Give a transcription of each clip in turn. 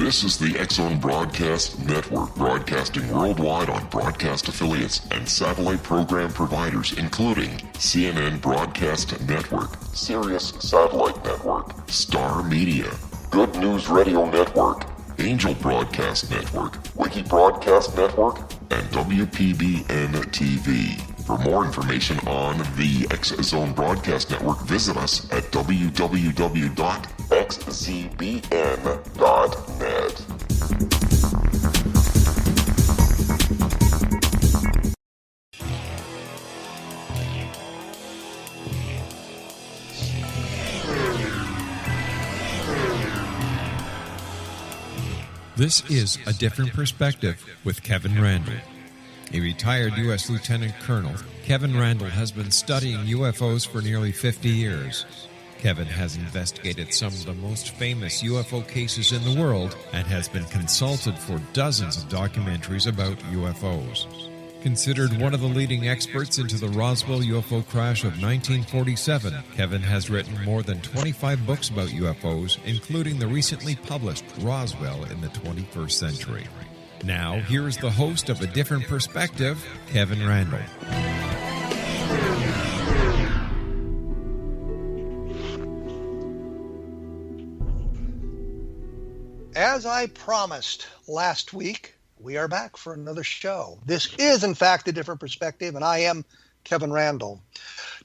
This is the X-Zone Broadcast Network, broadcasting worldwide on broadcast affiliates and satellite program providers, including CNN Broadcast Network, Sirius Satellite Network, Star Media, Good News Radio Network, Angel Broadcast Network, Wiki Broadcast Network, and WPBN TV. For more information on the X-Zone Broadcast Network, visit us at www.xzbn.net. This is A Different Perspective with Kevin Randle. A retired U.S. Lieutenant Colonel, Kevin Randle has been studying UFOs for nearly 50 years. Kevin has investigated some of the most famous UFO cases in the world and has been consulted for dozens of documentaries about UFOs. Considered one of the leading experts into the Roswell UFO crash of 1947, Kevin has written more than 25 books about UFOs, including the recently published Roswell in the 21st Century. Now, here is the host of A Different Perspective, Kevin Randle. As I promised last week, we are back for another show. This is, in fact, A Different Perspective, and I am Kevin Randle.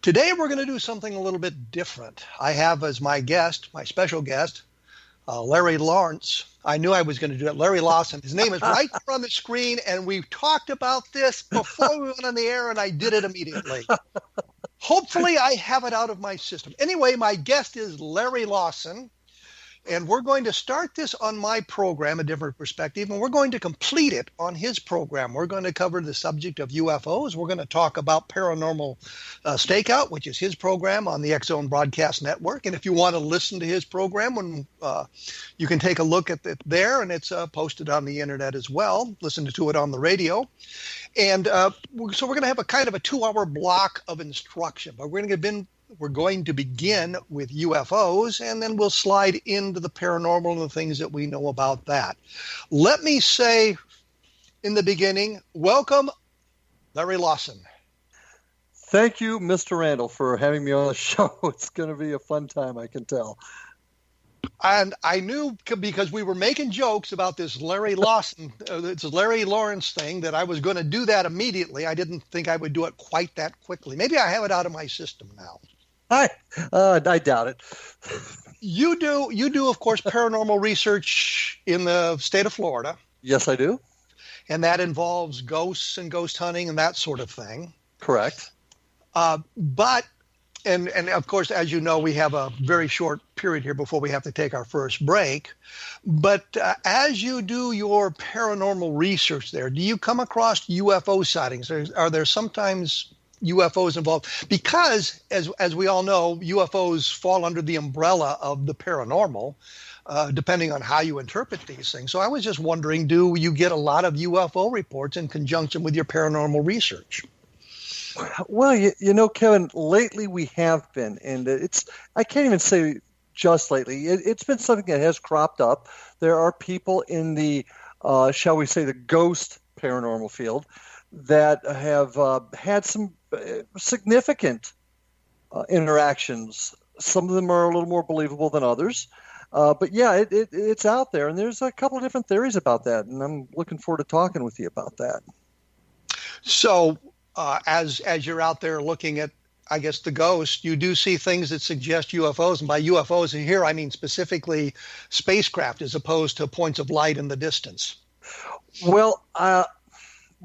Today, we're going to do something a little bit different. I have as my guest, my special guest, Larry Lawrence. I knew I was going to do it. Larry Lawson. His name is right there on the screen, and we talked about this before we went on the air, and I did it immediately. Hopefully, I have it out of my system. Anyway, my guest is Larry Lawson, and we're going to start this on my program, A Different Perspective, and we're going to complete it on his program. We're going to cover the subject of UFOs. We're going to talk about Paranormal Stakeout, which is his program on the X-Zone Broadcast Network. And if you want to listen to his program, you can take a look at it there, and it's posted on the internet as well. Listen to it on the radio. And so we're going to have a kind of a 2-hour block of instruction, but we're going to begin with UFOs, and then we'll slide into the paranormal and the things that we know about that. Let me say in the beginning, welcome, Larry Lawson. Thank you, Mr. Randle, for having me on the show. It's going to be a fun time, I can tell. And I knew, because we were making jokes about this Larry Lawson, this Larry Lawrence thing, that I was going to do that immediately. I didn't think I would do it quite that quickly. Maybe I have it out of my system now. I doubt it. You do, of course, paranormal research in the state of Florida. Yes, I do. And that involves ghosts and ghost hunting and that sort of thing. Correct. But of course, as you know, we have a very short period here before we have to take our first break. But as you do your paranormal research there, do you come across UFO sightings? Are there sometimes UFOs involved? Because, as we all know, UFOs fall under the umbrella of the paranormal, depending on how you interpret these things. So I was just wondering, do you get a lot of UFO reports in conjunction with your paranormal research? Well, you know, Kevin, lately we have been, and I can't even say just lately. It's been something that has cropped up. There are people in the, shall we say, the ghost paranormal field that have had some significant interactions. Some of them are a little more believable than others. But yeah, it's out there, and there's a couple of different theories about that, and I'm looking forward to talking with you about that. So as you're out there looking at, I guess, the ghost, you do see things that suggest UFOs, and by UFOs here I mean specifically spacecraft as opposed to points of light in the distance. Well,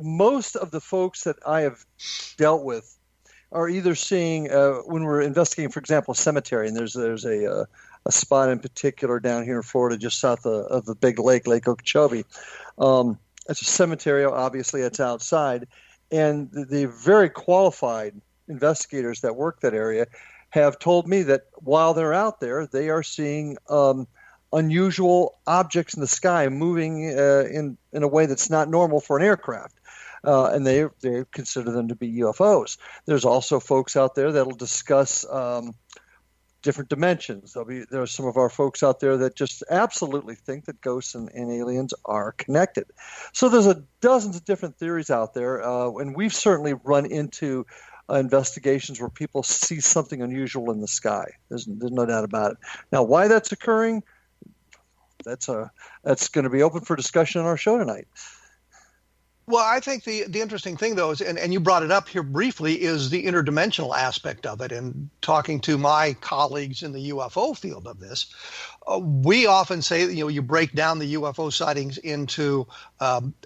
most of the folks that I have dealt with are either seeing, when we're investigating, for example, a cemetery, and there's a spot in particular down here in Florida just south of the big lake, Lake Okeechobee. It's a cemetery, obviously it's outside, and the very qualified investigators that work that area have told me that while they're out there, they are seeing unusual objects in the sky moving in a way that's not normal for an aircraft. And they consider them to be UFOs. There's also folks out there that'll discuss different dimensions. There are some of our folks out there that just absolutely think that ghosts and aliens are connected. So there's dozens of different theories out there, and we've certainly run into investigations where people see something unusual in the sky. There's no doubt about it. Now, why that's occurring, that's going to be open for discussion on our show tonight. Well, I think the interesting thing, though, is, and you brought it up here briefly, is the interdimensional aspect of it. And talking to my colleagues in the UFO field of this, we often say that, you break down the UFO sightings into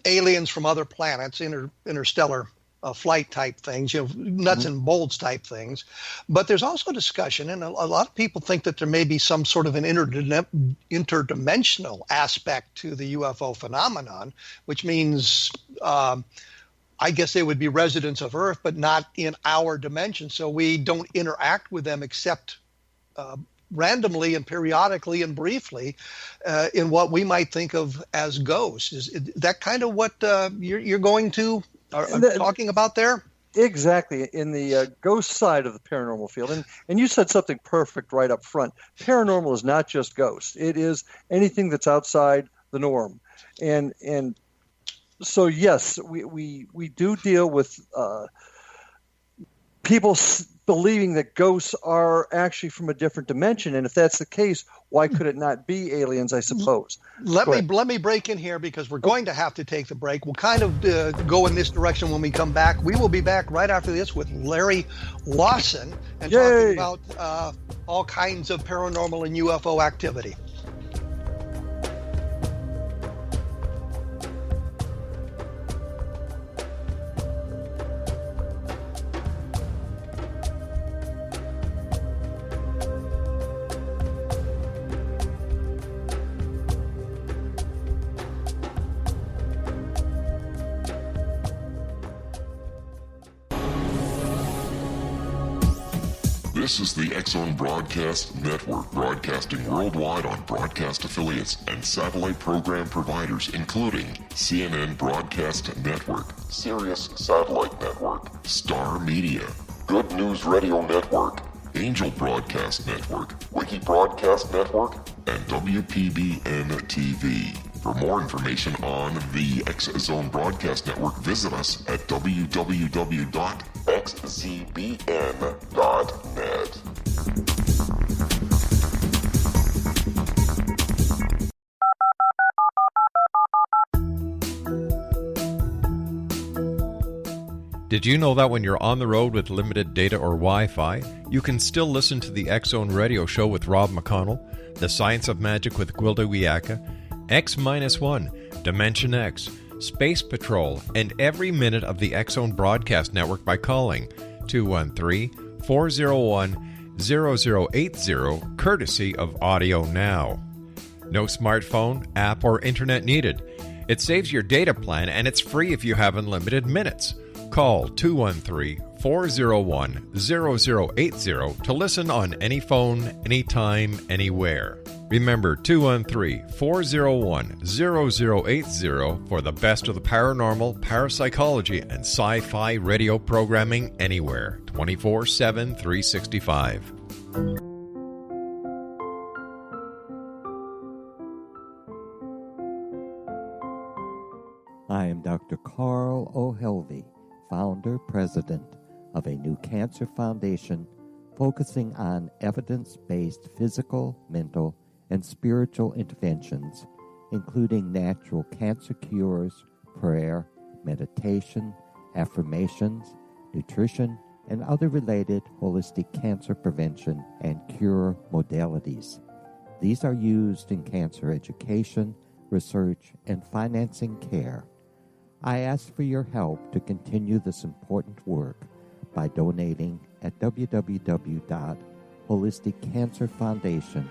aliens from other planets, interstellar flight type things, nuts and bolts type things. But there's also discussion, and a lot of people think that there may be some sort of an interdimensional aspect to the UFO phenomenon, which means I guess they would be residents of Earth, but not in our dimension. So we don't interact with them except randomly and periodically and briefly in what we might think of as ghosts. Is that kind of what you're going to talking about there? Exactly, in the ghost side of the paranormal field. And you said something perfect right up front. Paranormal is not just ghosts. It is anything that's outside the norm. And so, yes, we do deal with people believing that ghosts are actually from a different dimension. And if that's the case, why could it not be aliens, I suppose? Let me break in here because we're going to have to take the break. We'll kind of go in this direction when we come back. We will be back right after this with Larry LAWSON and talking about all kinds of paranormal and UFO activity. This is the X-Zone Broadcast Network, broadcasting worldwide on broadcast affiliates and satellite program providers, including CNN Broadcast Network, Sirius Satellite Network, Star Media, Good News Radio Network, Angel Broadcast Network, Wiki Broadcast Network, and WPBN TV. For more information on the X-Zone Broadcast Network, visit us at www.xzbn.net. Did you know that when you're on the road with limited data or Wi-Fi, you can still listen to the X-Zone Radio Show with Rob McConnell, The Science of Magic with Gwilda Wiyaka, X-1, Dimension X, Space Patrol, and every minute of the X-Zone Broadcast Network by calling 213-401-0080, courtesy of Audio Now. No smartphone, app, or internet needed. It saves your data plan, and it's free if you have unlimited minutes. Call 213-401-0080 to listen on any phone, anytime, anywhere. Remember, 213-401-0080 for the best of the paranormal, parapsychology, and sci-fi radio programming anywhere, 24/7, 365. I am Dr. Carl O'Helvey, founder, president of a new cancer foundation focusing on evidence-based physical, mental, and spiritual interventions, including natural cancer cures, prayer, meditation, affirmations, nutrition, and other related holistic cancer prevention and cure modalities. These are used in cancer education, research, and financing care. I ask for your help to continue this important work by donating at www.holisticcancerfoundation.com.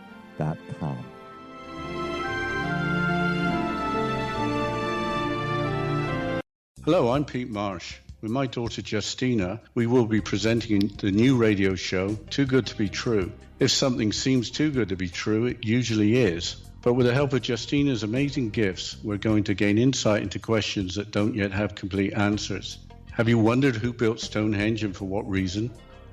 Hello, I'm Pete Marsh. With my daughter Justina, we will be presenting the new radio show, Too Good to Be True. If something seems too good to be true, it usually is. But with the help of Justina's amazing gifts, we're going to gain insight into questions that don't yet have complete answers. Have you wondered who built Stonehenge and for what reason?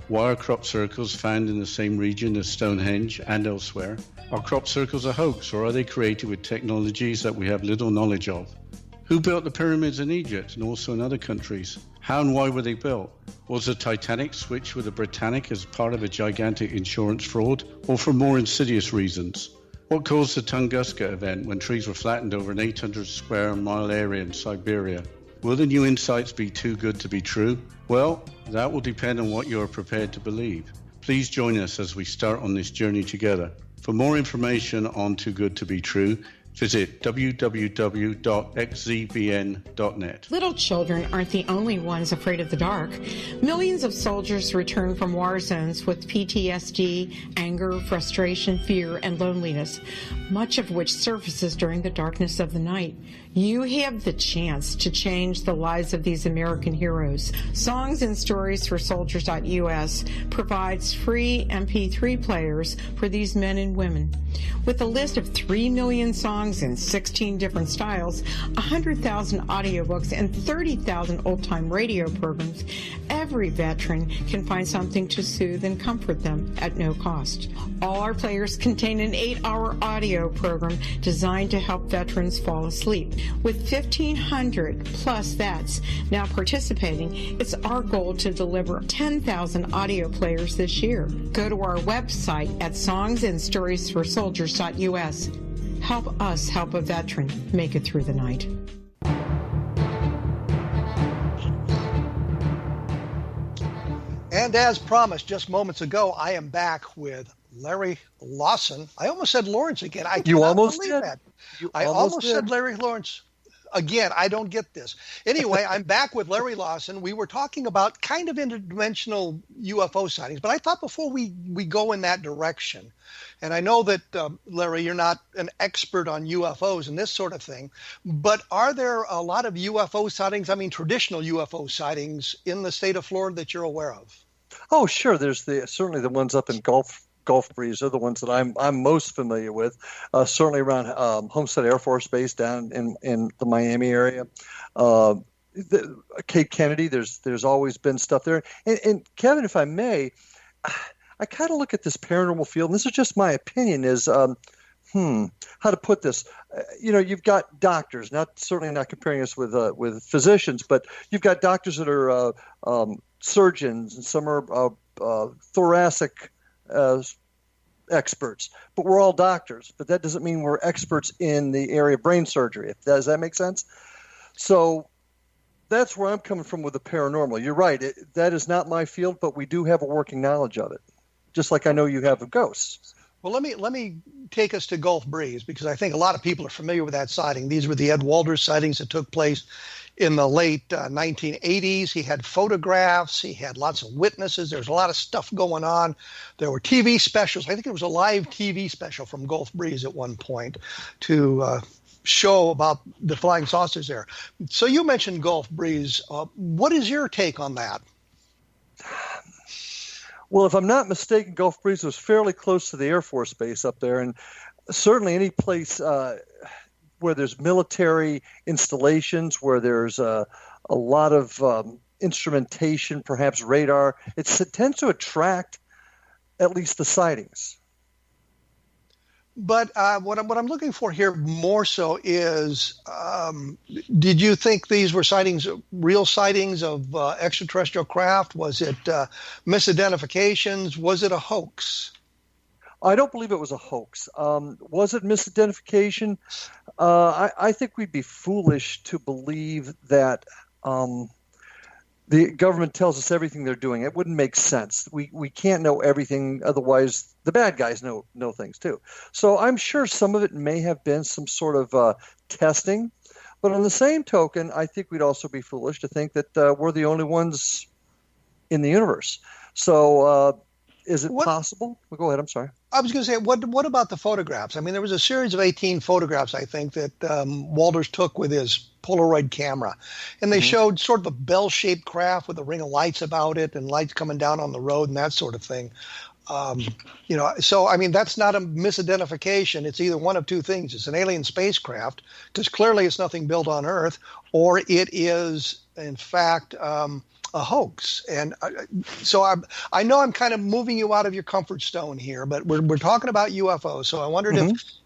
Why are crop circles found in the same region as Stonehenge and elsewhere? Are crop circles a hoax, or are they created with technologies that we have little knowledge of? Who built the pyramids in Egypt and also in other countries? How and why were they built? Was the Titanic switched with the Britannic as part of a gigantic insurance fraud, or for more insidious reasons? What caused the Tunguska event when trees were flattened over an 800 square mile area in Siberia? Will the new insights be too good to be true? Well, that will depend on what you are prepared to believe. Please join us as we start on this journey together. For more information on Too Good to Be True, visit www.xzbn.net. Little children aren't the only ones afraid of the dark. Millions of soldiers return from war zones with PTSD, anger, frustration, fear, and loneliness, much of which surfaces during the darkness of the night. You have the chance to change the lives of these American heroes. Songs and Stories for Soldiers.us provides free MP3 players for these men and women. With a list of 3 million songs in 16 different styles, 100,000 audiobooks, and 30,000 old-time radio programs, every veteran can find something to soothe and comfort them at no cost. All our players contain an 8-hour audio program designed to help veterans fall asleep. With 1,500 plus vets now participating, it's our goal to deliver 10,000 audio players this year. Go to our website at songsandstoriesforsoldiers.us. Help us help a veteran make it through the night. And as promised just moments ago, I am back with Larry LAWSON. I almost said Lawrence again. I cannot believe that. I almost said Larry Lawrence. Again, I don't get this. Anyway, I'm back with Larry LAWSON. We were talking about kind of interdimensional UFO sightings, but I thought before we go in that direction, and I know that, Larry, you're not an expert on UFOs and this sort of thing, but are there a lot of UFO sightings, I mean traditional UFO sightings, in the state of Florida that you're aware of? Oh, sure. There's certainly the ones up in Gulf Breeze are the ones that I'm most familiar with. Certainly around Homestead Air Force Base down in the Miami area. Cape Kennedy, there's always been stuff there. And Kevin, if I may, I kind of look at this paranormal field, and this is just my opinion, is how to put this. You've got doctors, certainly not comparing us with physicians, but you've got doctors that are surgeons, and some are thoracic experts, but we're all doctors. But that doesn't mean we're experts in the area of brain surgery. Does that make sense? So that's where I'm coming from with the paranormal. You're right. That is not my field, but we do have a working knowledge of it, just like I know you have of ghosts. Well, let me take us to Gulf Breeze, because I think a lot of people are familiar with that sighting. These were the Ed Walters sightings that took place in the late 1980s. He had photographs. He had lots of witnesses. There was a lot of stuff going on. There were TV specials. I think it was a live TV special from Gulf Breeze at one point to show about the flying saucers there. So you mentioned Gulf Breeze. What is your take on that? Well, if I'm not mistaken, Gulf Breeze was fairly close to the Air Force Base up there, and certainly any place where there's military installations, where there's a lot of instrumentation, perhaps radar, it tends to attract at least the sightings. But what I'm looking for here more so is, did you think these were real sightings of extraterrestrial craft? Was it misidentifications? Was it a hoax? I don't believe it was a hoax. Was it misidentification? I think we'd be foolish to believe that the government tells us everything they're doing. It wouldn't make sense. We can't know everything, otherwise the bad guys know things too. So I'm sure some of it may have been some sort of testing. But on the same token, I think we'd also be foolish to think that we're the only ones in the universe. So is it possible? Well, go ahead. I'm sorry. I was going to say, what about the photographs? I mean, there was a series of 18 photographs, I think, that Walters took with his Polaroid camera. And they showed sort of a bell-shaped craft with a ring of lights about it and lights coming down on the road and that sort of thing. So, I mean, that's not a misidentification. It's either one of two things. It's an alien spacecraft, because clearly it's nothing built on Earth, or it is, in fact, a hoax. And so I know I'm kind of moving you out of your comfort zone here, but we're talking about UFOs. So I wondered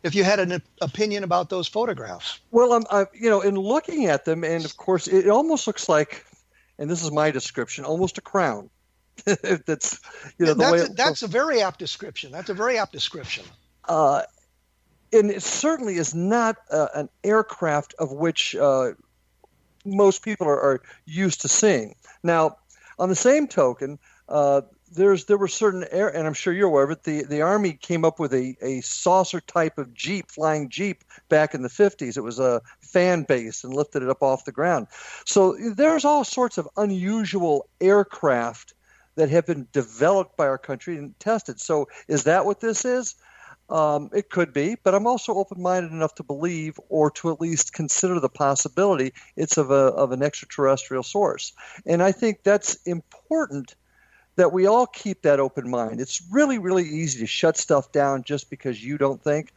if you had an opinion about those photographs. Well, in looking at them, and of course, it almost looks like, and this is my description, almost a crown. That's that's a very apt description. That's a very apt description. And it certainly is not an aircraft of which most people are used to seeing. Now, on the same token, there were certain and I'm sure you're aware of it. The Army came up with a saucer type of flying Jeep back in the 50s. It was a fan base and lifted it up off the ground. So there's all sorts of unusual aircraft that have been developed by our country and tested. So is that what this is? It could be, but I'm also open-minded enough to believe, or to at least consider the possibility, it's of an extraterrestrial source. And I think that's important that we all keep that open mind. It's really, really easy to shut stuff down just because you don't think.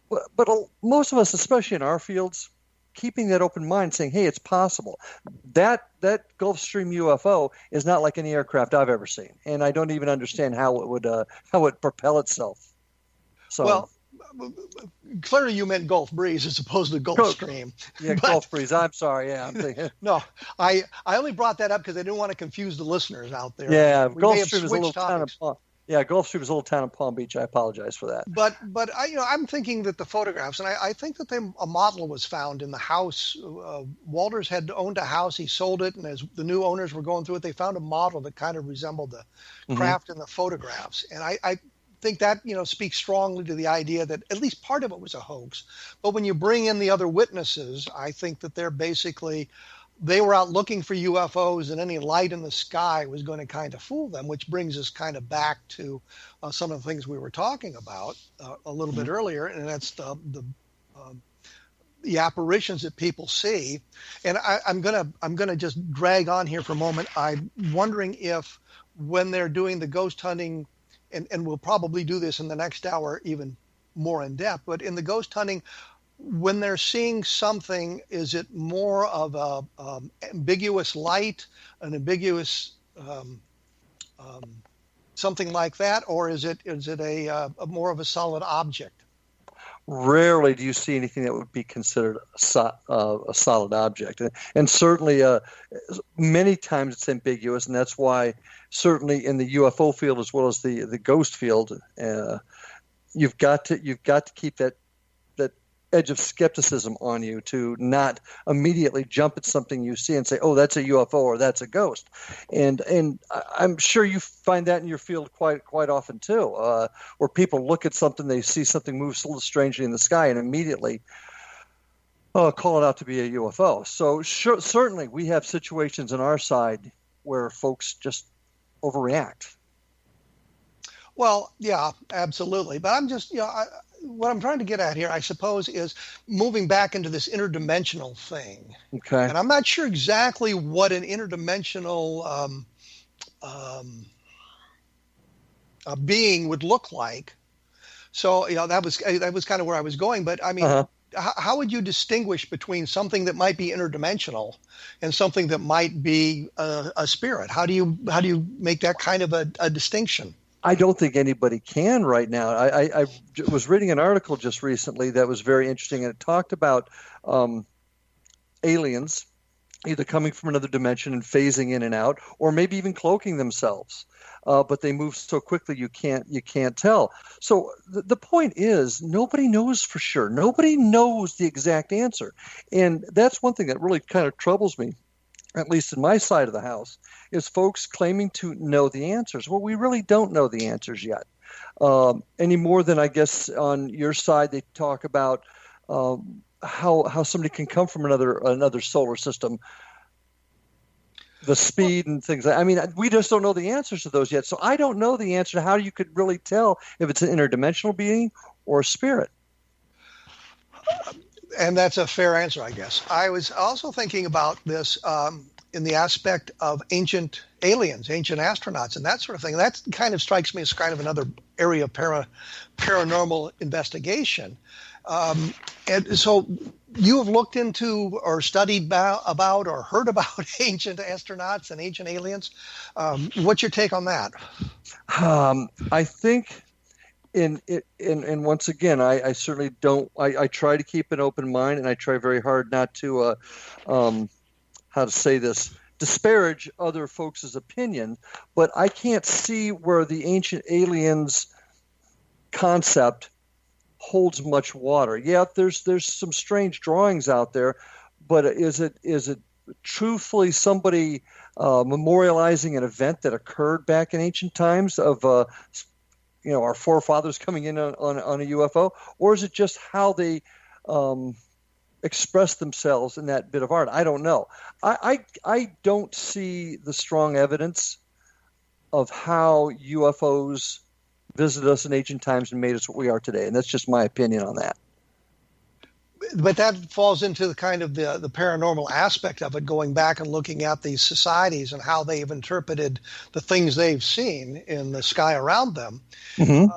But most of us, especially in our fields, keeping that open mind, saying, hey, it's possible. That Gulfstream UFO is not like any aircraft I've ever seen, and I don't even understand how it would propel itself. So, well, clearly you meant Gulf Breeze as opposed to Gulfstream. Yeah, Gulf Breeze. I'm sorry. Yeah, I'm thinking. No, I only brought that up because I didn't want to confuse the listeners out there. Yeah, Gulfstream is a little town of Gulfstream is a little town of Palm Beach. I apologize for that. But I'm thinking that the photographs, and I think that a model was found in the house. Walters had owned a house. He sold it, and as the new owners were going through it, they found a model that kind of resembled the craft in the photographs. And I think that speaks strongly to the idea that at least part of it was a hoax. But when you bring in the other witnesses, I think that they were out looking for UFOs, and any light in the sky was going to kind of fool them, which brings us kind of back to some of the things we were talking about a little bit earlier, and that's the apparitions that people see. And I'm gonna just drag on here for a moment. I'm wondering if when they're doing the ghost hunting, and we'll probably do this in the next hour even more in depth, but in the ghost hunting, when they're seeing something, is it more of a ambiguous light, an ambiguous something like that, or is it a more of a solid object? Rarely do you see anything that would be considered a solid object, and certainly many times it's ambiguous, and that's why certainly in the UFO field as well as the ghost field, you've got to keep that edge of skepticism on you to not immediately jump at something you see and say, oh, that's a UFO or that's a ghost. And I'm sure you find that in your field quite often too, where people look at something, they see something move a little strangely in the sky and immediately call it out to be a UFO. So certainly we have situations on our side where folks just overreact. Well, yeah, absolutely. But I'm just, what I'm trying to get at here, I suppose, is moving back into this interdimensional thing. Okay. And I'm not sure exactly what an interdimensional being would look like. So, that was kind of where I was going. But I mean, how would you distinguish between something that might be interdimensional and something that might be a spirit? How do you make that kind of a distinction? I don't think anybody can right now. I was reading an article just recently that was very interesting, and it talked about aliens either coming from another dimension and phasing in and out, or maybe even cloaking themselves. But they move so quickly you can't tell. So the point is, nobody knows for sure. Nobody knows the exact answer, and that's one thing that really kind of troubles me, at least in my side of the house, is folks claiming to know the answers. Well, we really don't know the answers yet. Any more than, I guess, on your side, they talk about how somebody can come from another solar system, the speed and things. I mean, we just don't know the answers to those yet. So I don't know the answer to how you could really tell if it's an interdimensional being or a spirit. And that's a fair answer, I guess. I was also thinking about this in the aspect of ancient aliens, ancient astronauts, and that sort of thing. That kind of strikes me as kind of another area of paranormal investigation. And so you have looked into or studied about or heard about ancient astronauts and ancient aliens. What's your take on that? I think, and once again, I certainly don't. I try to keep an open mind, and I try very hard not to, how to say this, disparage other folks' opinion. But I can't see where the ancient aliens concept holds much water. Yeah, there's some strange drawings out there, but is it truthfully somebody memorializing an event that occurred back in ancient times of our forefathers coming in on a UFO, or is it just how they express themselves in that bit of art? I don't know. I don't see the strong evidence of how UFOs visited us in ancient times and made us what we are today, and that's just my opinion on that. But that falls into the kind of the paranormal aspect of it, going back and looking at these societies and how they've interpreted the things they've seen in the sky around them, and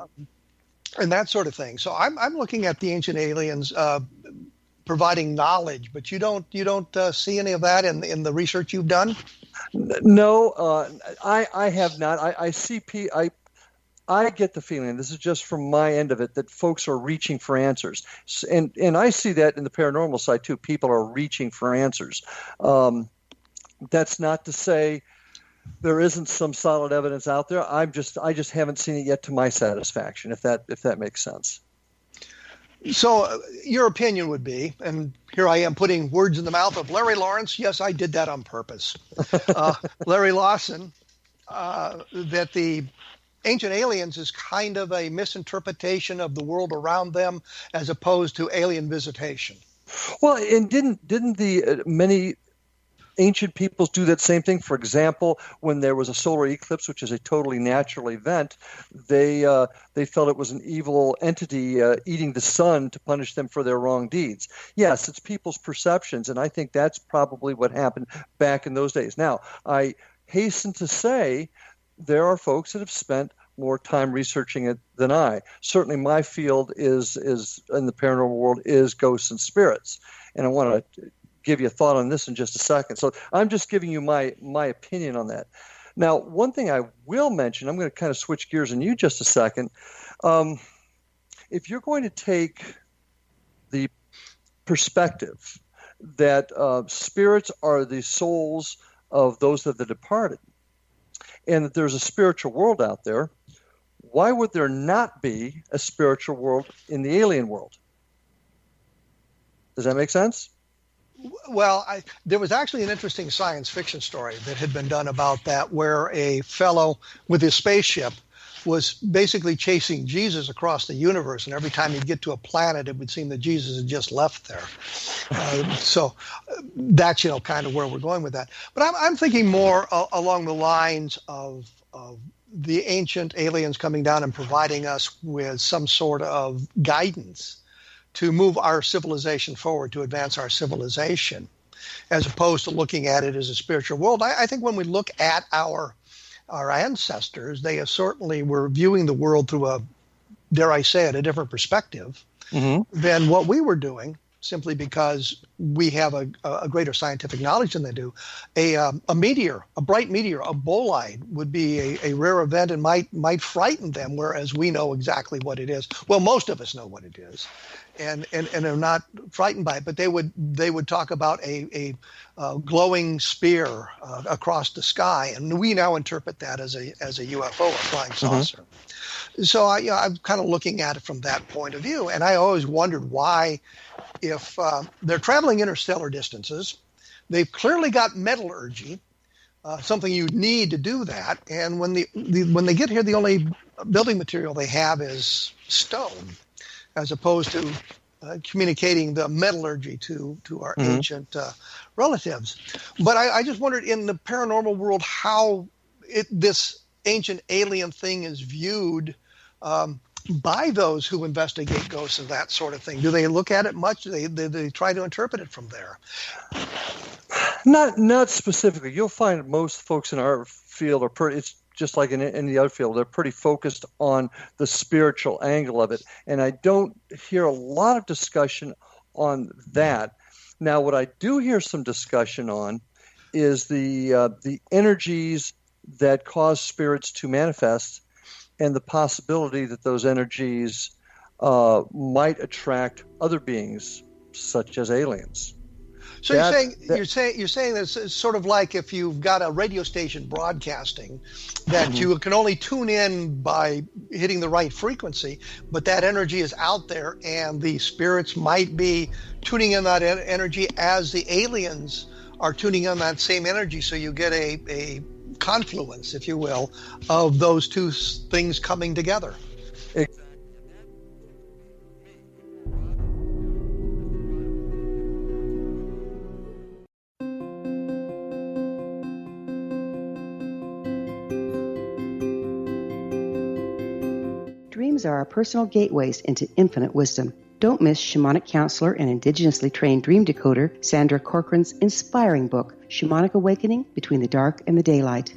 that sort of thing. So I'm looking at the ancient aliens providing knowledge, but you don't see any of that in the research you've done? No, I have not. I get the feeling, this is just from my end of it, that folks are reaching for answers. And I see that in the paranormal side too. People are reaching for answers. That's not to say there isn't some solid evidence out there. I just haven't seen it yet to my satisfaction, if that makes sense. So your opinion would be, and here I am putting words in the mouth of Larry Lawrence. Yes, I did that on purpose. Larry Lawson, that the ancient aliens is kind of a misinterpretation of the world around them as opposed to alien visitation. Well, and didn't the many ancient peoples do that same thing? For example, when there was a solar eclipse, which is a totally natural event, they felt it was an evil entity eating the sun to punish them for their wrong deeds. Yes, it's people's perceptions, and I think that's probably what happened back in those days. Now, I hasten to say there are folks that have spent more time researching it than I. Certainly my field is in the paranormal world is ghosts and spirits. And I want to give you a thought on this in just a second. So I'm just giving you my opinion on that. Now, one thing I will mention, I'm going to kind of switch gears in you just a second. If you're going to take the perspective that spirits are the souls of those that have departed, and that there's a spiritual world out there, why would there not be a spiritual world in the alien world? Does that make sense? Well, there was actually an interesting science fiction story that had been done about that, where a fellow with his spaceship was basically chasing Jesus across the universe, and every time he'd get to a planet, it would seem that Jesus had just left there. So that's kind of where we're going with that. But I'm thinking more along the lines of the ancient aliens coming down and providing us with some sort of guidance to move our civilization forward, to advance our civilization, as opposed to looking at it as a spiritual world. I think when we look at our ancestors, they certainly were viewing the world through a, dare I say it, a different perspective than what we were doing, simply because we have a greater scientific knowledge than they do. A meteor, a bright meteor, a bolide would be a rare event and might frighten them, whereas we know exactly what it is. Well, most of us know what it is, and are not frightened by it. But they would talk about a glowing spear across the sky, and we now interpret that as a UFO, a flying saucer. So I'm kind of looking at it from that point of view, and I always wondered why, if they're traveling interstellar distances, they've clearly got metallurgy, something you need to do that, and when they get here, the only building material they have is stone, as opposed to communicating the metallurgy to our ancient relatives. But I just wondered, in the paranormal world, how this ancient alien thing is viewed by those who investigate ghosts and that sort of thing. Do they look at it much? Do they try to interpret it from there? Not specifically. You'll find most folks in our field are pretty. It's just like in the other field. They're pretty focused on the spiritual angle of it, and I don't hear a lot of discussion on that. Now, what I do hear some discussion on is the energies that cause spirits to manifest, and the possibility that those energies might attract other beings, such as aliens. So you're saying that it's sort of like if you've got a radio station broadcasting that you can only tune in by hitting the right frequency, but that energy is out there, and the spirits might be tuning in that energy as the aliens are tuning in that same energy. So you get a confluence, if you will, of those two things coming together. Dreams are our personal gateways into infinite wisdom. Don't miss shamanic counselor and indigenously trained dream decoder Sandra Corcoran's inspiring book, Shamanic Awakening Between the Dark and the Daylight.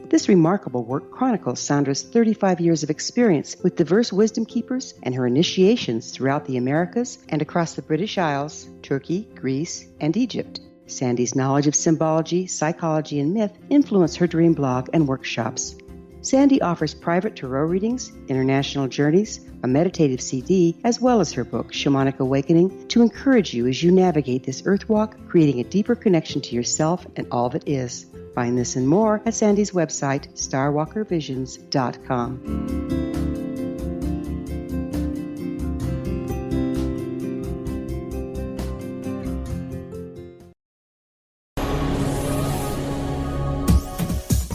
This remarkable work chronicles Sandra's 35 years of experience with diverse wisdom keepers and her initiations throughout the Americas and across the British Isles, Turkey, Greece, and Egypt. Sandy's knowledge of symbology, psychology, and myth influence her dream blog and workshops. Sandy offers private tarot readings, international journeys, a meditative CD, as well as her book, Shamanic Awakening, to encourage you as you navigate this earth walk, creating a deeper connection to yourself and all that is. Find this and more at Sandy's website, starwalkervisions.com.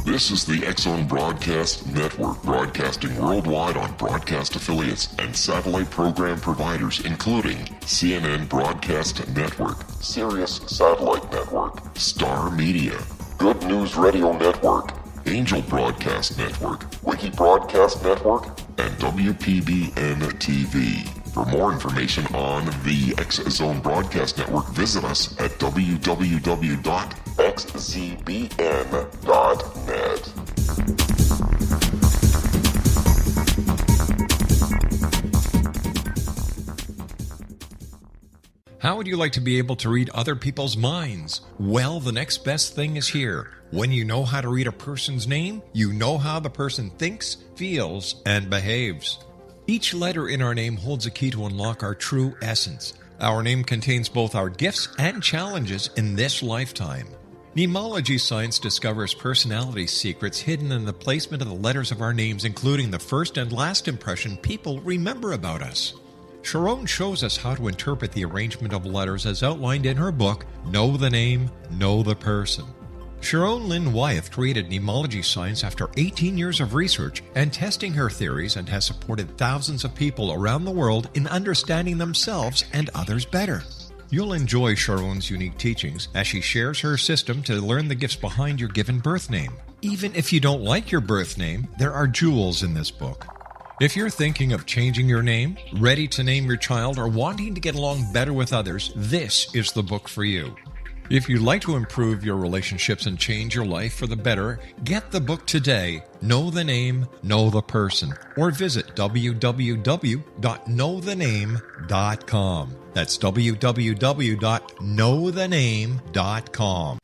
This is the X-Zone Broadcast Network, broadcasting worldwide on broadcast affiliates and satellite program providers, including CNN Broadcast Network, Sirius Satellite Network, Star Media, Good News Radio Network, Angel Broadcast Network, Wiki Broadcast Network, and WPBN TV. For more information on the X-Zone Broadcast Network, visit us at www.xzbn.net. How would you like to be able to read other people's minds? Well, the next best thing is here. When you know how to read a person's name, you know how the person thinks, feels, and behaves. Each letter in our name holds a key to unlock our true essence. Our name contains both our gifts and challenges in this lifetime. Mnemology science discovers personality secrets hidden in the placement of the letters of our names, including the first and last impression people remember about us. Sharon shows us how to interpret the arrangement of letters as outlined in her book, Know the Name, Know the Person. Sharon Lynn Wyeth created mnemology science after 18 years of research and testing her theories, and has supported thousands of people around the world in understanding themselves and others better. You'll enjoy Sharon's unique teachings as she shares her system to learn the gifts behind your given birth name. Even if you don't like your birth name, there are jewels in this book. If you're thinking of changing your name, ready to name your child, or wanting to get along better with others, this is the book for you. If you'd like to improve your relationships and change your life for the better, get the book today, Know the Name, Know the Person, or visit www.knowthename.com. That's www.knowthename.com.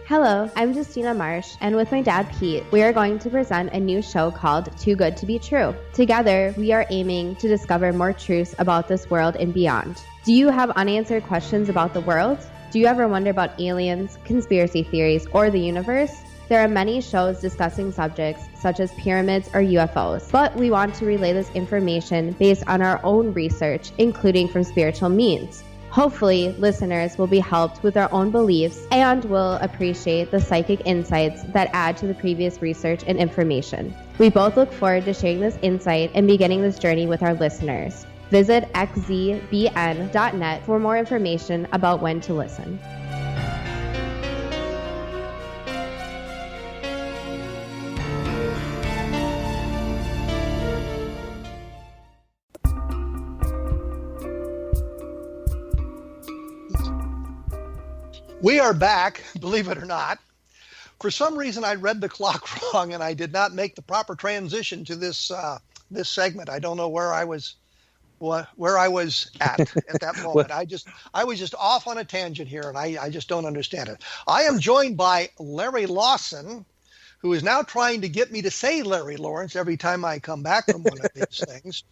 Hello, I'm Justina Marsh, and with my dad Pete, we are going to present a new show called Too Good to Be True. Together, we are aiming to discover more truths about this world and beyond. Do you have unanswered questions about the world? Do you ever wonder about aliens, conspiracy theories, or the universe? There are many shows discussing subjects such as pyramids or UFOs, but we want to relay this information based on our own research, including from spiritual means. Hopefully, listeners will be helped with their own beliefs and will appreciate the psychic insights that add to the previous research and information. We both look forward to sharing this insight and beginning this journey with our listeners. Visit xzbn.net for more information about when to listen. We are back, believe it or not, For some reason, I read the clock wrong, and I did not make the proper transition to this segment. I don't know where I was at that moment. I was just off on a tangent here, and I just don't understand it. I am joined by Larry Lawson, who is now trying to get me to say Larry Lawrence every time I come back from one of these things.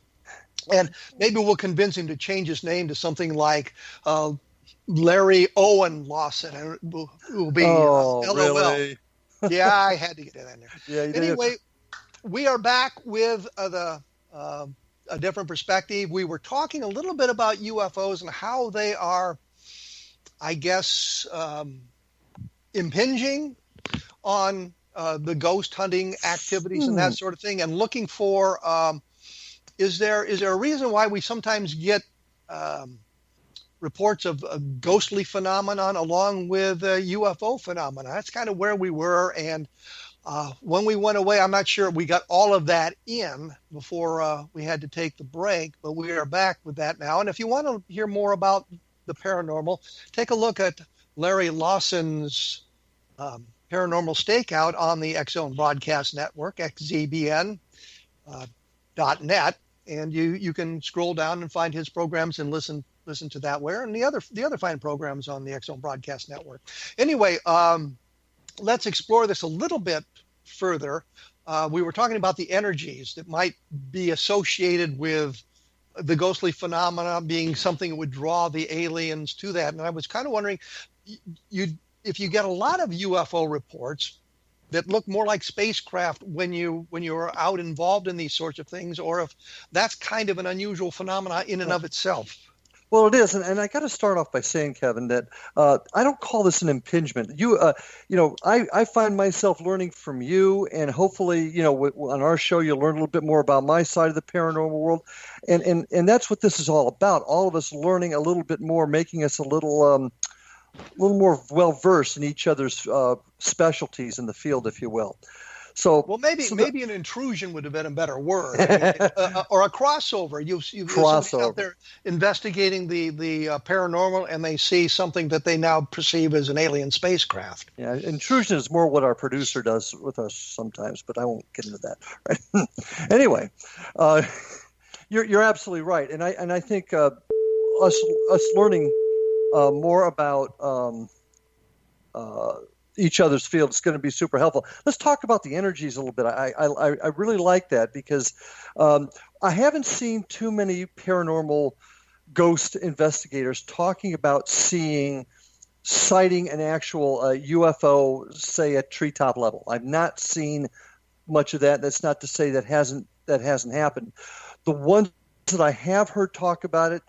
And maybe we'll convince him to change his name to something like Larry Owen Lawson. And it will be LOL. Really? Yeah, I had to get that in there. Yeah, anyway, we are back with a different perspective. We were talking a little bit about UFOs and how they are, I guess, impinging on the ghost hunting activities and that sort of thing, and looking for is there a reason why we sometimes get reports of a ghostly phenomenon along with UFO phenomena? That's kind of where we were, and when we went away, I'm not sure we got all of that in before we had to take the break, but we are back with that now. And if you want to hear more about the paranormal, take a look at Larry Lawson's Paranormal Stakeout on the X-Zone Broadcast Network, xzbn.net, and you can scroll down and find his programs and listen to that and the other fine programs on the X-Zone Broadcast Network. Anyway, let's explore this a little bit further. We were talking about the energies that might be associated with the ghostly phenomena being something that would draw the aliens to that, and I was kind of wondering, if you get a lot of UFO reports that look more like spacecraft when you're out involved in these sorts of things, or if that's kind of an unusual phenomena in and of itself. Well, it is, and I got to start off by saying, Kevin, that I don't call this an impingement. I find myself learning from you, and hopefully, on our show, you'll learn a little bit more about my side of the paranormal world, and that's what this is all about. All of us learning a little bit more, making us a little more well-versed in each other's specialties in the field, if you will. So, well, maybe an intrusion would have been a better word, or a crossover. You've somebody out there investigating the paranormal, and they see something that they now perceive as an alien spacecraft. Yeah, intrusion is more what our producer does with us sometimes, but I won't get into that. Right? Anyway, you're absolutely right, and I think us learning more about each other's field is going to be super helpful. Let's talk about the energies a little bit. I really like that because I haven't seen too many paranormal ghost investigators talking about sighting an actual UFO, say at treetop level. I've not seen much of that. That's not to say that hasn't happened. The ones that I have heard talk about it,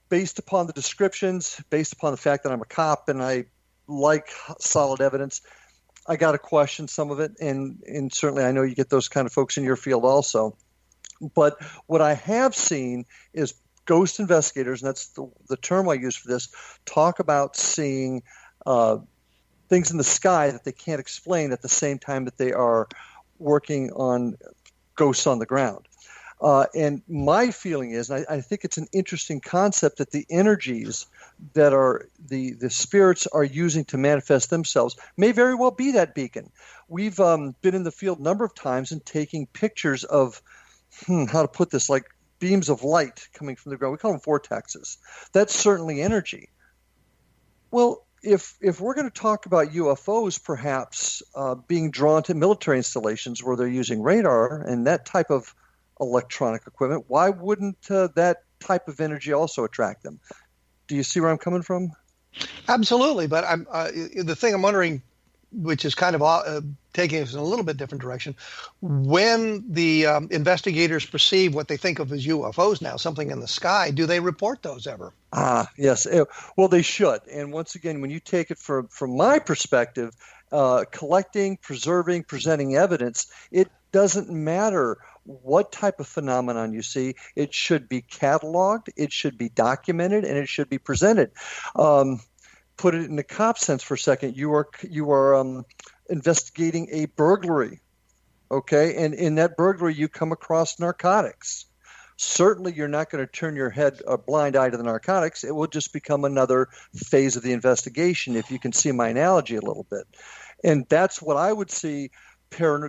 based upon the descriptions, based upon the fact that I'm a cop and I like solid evidence, I got to question some of it, and certainly I know you get those kind of folks in your field also. But what I have seen is ghost investigators, and that's the term I use for this, talk about seeing things in the sky that they can't explain at the same time that they are working on ghosts on the ground. And my feeling is, and I think it's an interesting concept, that the energies that are the spirits are using to manifest themselves may very well be that beacon. We've been in the field a number of times and taking pictures of, how to put this, like beams of light coming from the ground. We call them vortexes. That's certainly energy. Well, if we're going to talk about UFOs perhaps being drawn to military installations where they're using radar and that type of electronic equipment, why wouldn't that type of energy also attract them? Do you see where I'm coming from? Absolutely, but the thing I'm wondering, which is kind of taking us in a little bit different direction, when the investigators perceive what they think of as UFOs now, something in the sky, do they report those ever? Yes. Well, they should. And once again, when you take it from my perspective, collecting, preserving, presenting evidence, it doesn't matter what type of phenomenon you see. It should be cataloged, it should be documented, and it should be presented. Put it in the cop sense for a second. You are investigating a burglary, okay? And in that burglary, you come across narcotics. Certainly, you're not going to turn your head a blind eye to the narcotics. It will just become another phase of the investigation, if you can see my analogy a little bit. And that's what I would see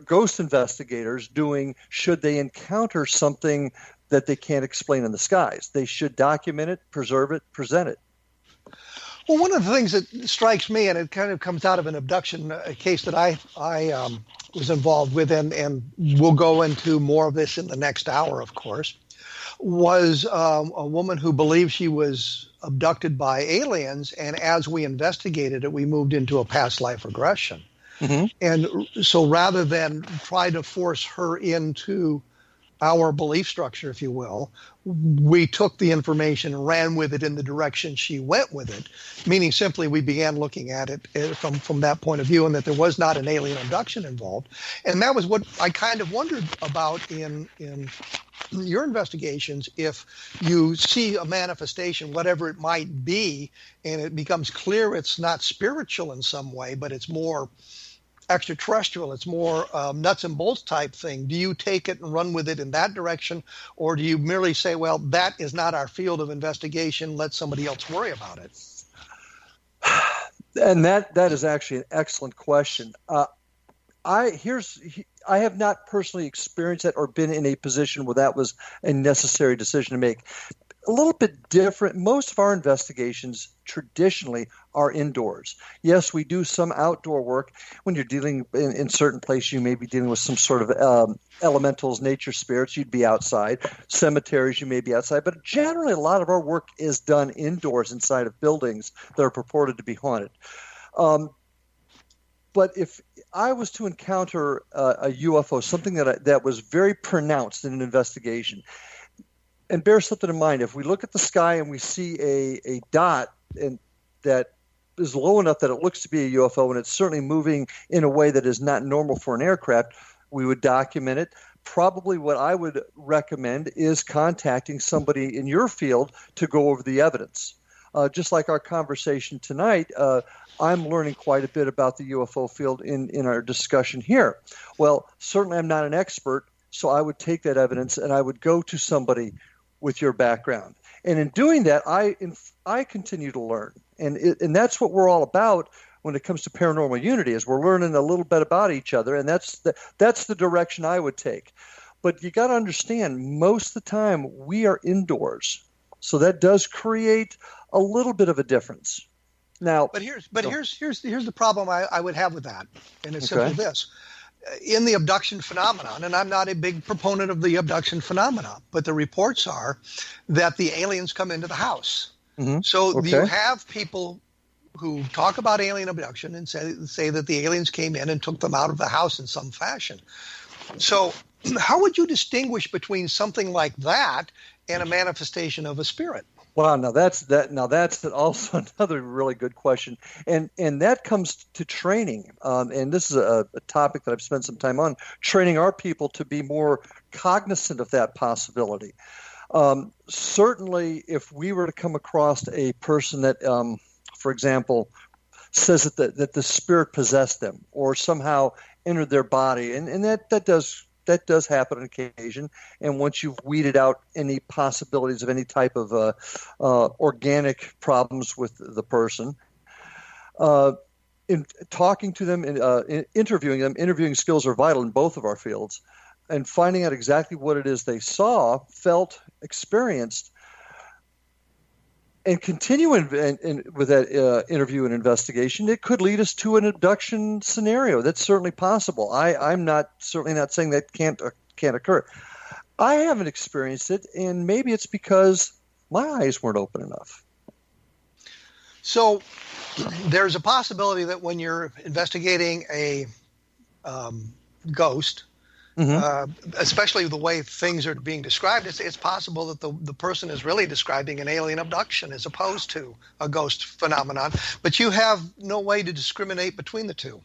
ghost investigators doing should they encounter something that they can't explain in the skies. They should document it, preserve it, present it. Well, one of the things that strikes me, and it kind of comes out of an abduction case that I was involved with, and we'll go into more of this in the next hour, of course, was a woman who believed she was abducted by aliens, and as we investigated it, we moved into a past life regression. Mm-hmm. And so rather than try to force her into our belief structure, if you will, we took the information and ran with it in the direction she went with it, meaning simply we began looking at it from that point of view, and that there was not an alien abduction involved. And that was what I kind of wondered about in your investigations. If you see a manifestation, whatever it might be, and it becomes clear it's not spiritual in some way, but it's more extraterrestrial, it's more nuts and bolts type thing, do you take it and run with it in that direction, or do you merely say, well, that is not our field of investigation, let somebody else worry about it? And that is actually an excellent question. I have not personally experienced that or been in a position where that was a necessary decision to make. A little bit different. Most of our investigations traditionally are indoors. Yes, we do some outdoor work. When you're dealing in certain places, you may be dealing with some sort of elementals, nature spirits, you'd be outside. Cemeteries, you may be outside. But generally, a lot of our work is done indoors inside of buildings that are purported to be haunted. But if I was to encounter a UFO, something that was very pronounced in an investigation, and bear something in mind, if we look at the sky and we see a dot and that is low enough that it looks to be a UFO, and it's certainly moving in a way that is not normal for an aircraft, we would document it. Probably what I would recommend is contacting somebody in your field to go over the evidence. Just like our conversation tonight, I'm learning quite a bit about the UFO field in our discussion here. Well, certainly I'm not an expert, so I would take that evidence and I would go to somebody with your background. And in doing that, I continue to learn. And that's what we're all about when it comes to Paranormal Unity, is we're learning a little bit about each other, and that's the direction I would take. But you got to understand, most of the time we are indoors. So that does create a little bit of a difference. Now, but here's the problem I would have with that, and it's simply this. In the abduction phenomenon, and I'm not a big proponent of the abduction phenomenon, but the reports are that the aliens come into the house. Mm-hmm. So you have people who talk about alien abduction and say that the aliens came in and took them out of the house in some fashion. So how would you distinguish between something like that and a manifestation of a spirit? Wow, now that's also another really good question, and that comes to training. And this is a topic that I've spent some time on, training our people to be more cognizant of that possibility. Certainly, if we were to come across a person that, for example, says that the spirit possessed them or somehow entered their body, and that does happen on occasion. And once you've weeded out any possibilities of any type of organic problems with the person, in talking to them, in interviewing them, interviewing skills are vital in both of our fields, and finding out exactly what it is they saw, felt, experienced, and continue with that interview and investigation, it could lead us to an abduction scenario. That's certainly possible. I'm certainly not saying that can't occur. I haven't experienced it, and maybe it's because my eyes weren't open enough. So there's a possibility that when you're investigating a ghost, especially the way things are being described, it's possible that the person is really describing an alien abduction as opposed to a ghost phenomenon, but you have no way to discriminate between the two.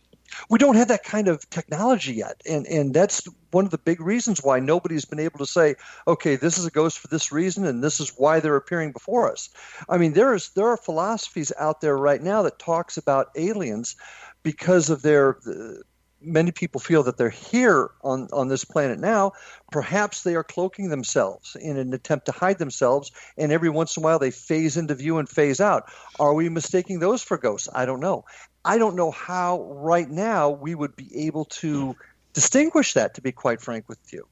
We don't have that kind of technology yet, and that's one of the big reasons why nobody's been able to say, okay, this is a ghost for this reason, and this is why they're appearing before us. I mean, there are philosophies out there right now that talks about aliens because of many people feel that they're here on this planet now. Perhaps they are cloaking themselves in an attempt to hide themselves, and every once in a while they phase into view and phase out. Are we mistaking those for ghosts? I don't know. I don't know how right now we would be able to distinguish that, to be quite frank with you.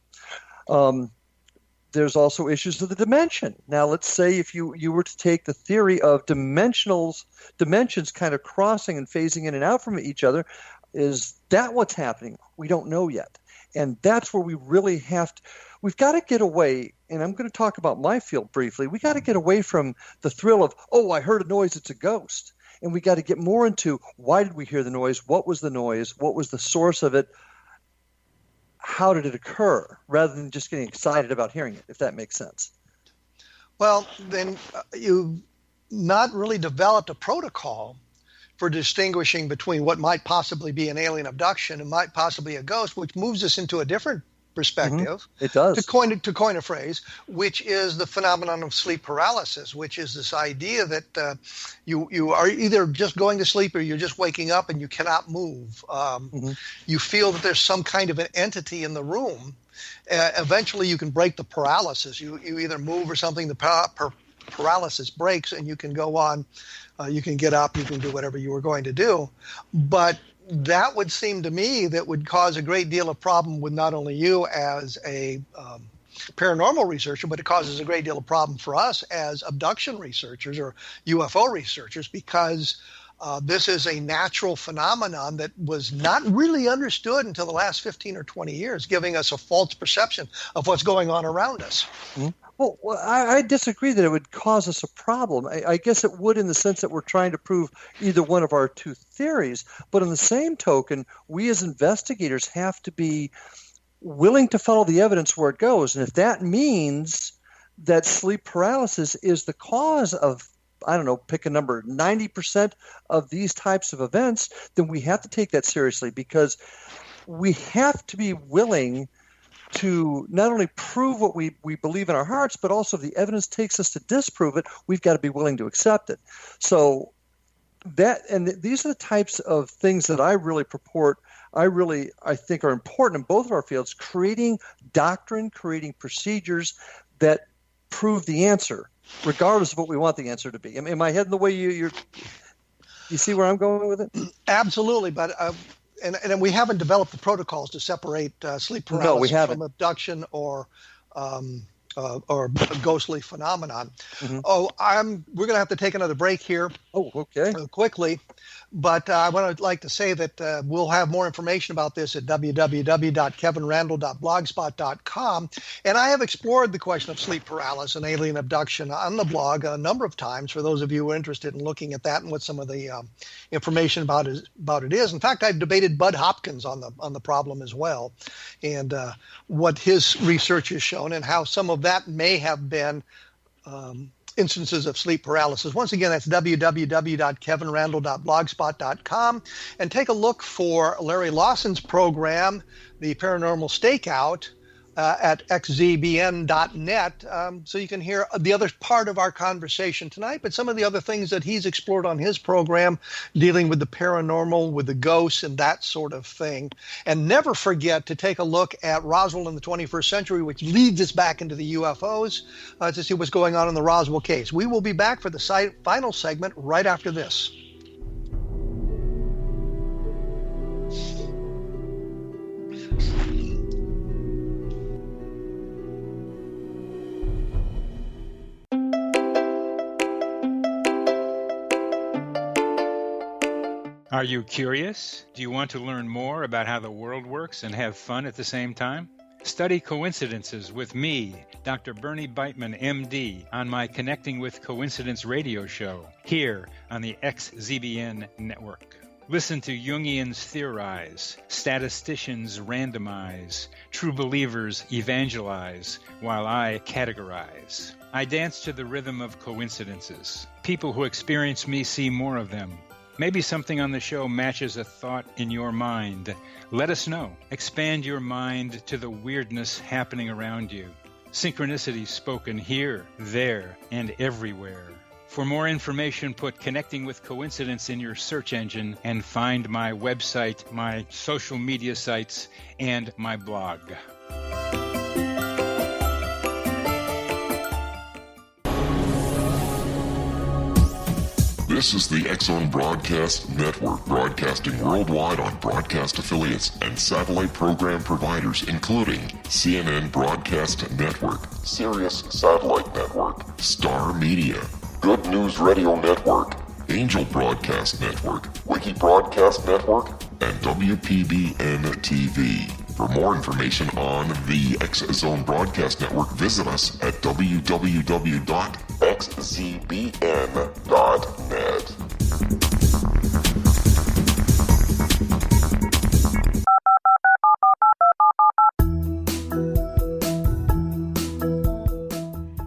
There's also issues of the dimension. Now, let's say if you were to take the theory of dimensions kind of crossing and phasing in and out from each other, is that what's happening? We don't know yet. And that's where we really we've got to get away, and I'm going to talk about my field briefly. We got to get away from the thrill of, oh, I heard a noise, it's a ghost. And we got to get more into, why did we hear the noise? What was the noise? What was the source of it? How did it occur, rather than just getting excited about hearing it, if that makes sense. Well, then you've not really developed a protocol for distinguishing between what might possibly be an alien abduction and might possibly a ghost, which moves us into a different perspective. It does. To coin a phrase, which is the phenomenon of sleep paralysis, which is this idea that you are either just going to sleep or you're just waking up and you cannot move. You feel that there's some kind of an entity in the room. Eventually, you can break the paralysis. You either move or something. The paralysis breaks, and you can go on. You can get up. You can do whatever you were going to do, but that would seem to me that would cause a great deal of problem with not only you as a paranormal researcher, but it causes a great deal of problem for us as abduction researchers or UFO researchers, because this is a natural phenomenon that was not really understood until the last 15 or 20 years, giving us a false perception of what's going on around us. Well, I disagree that it would cause us a problem. I guess it would, in the sense that we're trying to prove either one of our two theories. But on the same token, we as investigators have to be willing to follow the evidence where it goes. And if that means that sleep paralysis is the cause of, I don't know, pick a number, 90% of these types of events, then we have to take that seriously, because we have to be willing to not only prove what we believe in our hearts, but also if the evidence takes us to disprove it, we've got to be willing to accept it. So these are the types of things that I really purport, I think are important in both of our fields, creating doctrine, creating procedures that prove the answer, regardless of what we want the answer to be. Am I heading the way you see where I'm going with it? Absolutely, but and we haven't developed the protocols to separate sleep paralysis from abduction or a ghostly phenomenon. We're going to have to take another break here. Quickly. But I would like to say that we'll have more information about this at www.kevinrandle.blogspot.com. And I have explored the question of sleep paralysis and alien abduction on the blog a number of times for those of you who are interested in looking at that and what some of the information about it is. In fact, I've debated Bud Hopkins on the problem as well, and what his research has shown and how some of that may have been instances of sleep paralysis. Once again, that's www.kevinrandle.blogspot.com, and take a look for Larry Lawson's program, The Paranormal Stakeout, at xzbn.net, so you can hear the other part of our conversation tonight, but some of the other things that he's explored on his program, dealing with the paranormal, with the ghosts, and that sort of thing. And never forget to take a look at Roswell in the 21st Century, which leads us back into the UFOs, to see what's going on in the Roswell case. We will be back for the final segment right after this. Are you curious? Do you want to learn more about how the world works and have fun at the same time? Study coincidences with me, Dr. Bernie Beitman, MD, on my Connecting with Coincidence radio show here on the XZBN network. Listen to Jungians theorize, statisticians randomize, true believers evangelize, while I categorize. I dance to the rhythm of coincidences. People who experience me see more of them. Maybe something on the show matches a thought in your mind. Let us know. Expand your mind to the weirdness happening around you. Synchronicity spoken here, there, and everywhere. For more information, put Connecting with Coincidence in your search engine and find my website, my social media sites, and my blog. This is the X-Zone Broadcast Network, broadcasting worldwide on broadcast affiliates and satellite program providers, including CNN Broadcast Network, Sirius Satellite Network, Star Media, Good News Radio Network, Angel Broadcast Network, Wiki Broadcast Network, and WPBN TV. For more information on the X-Zone Broadcast Network, visit us at www.xzbn.net.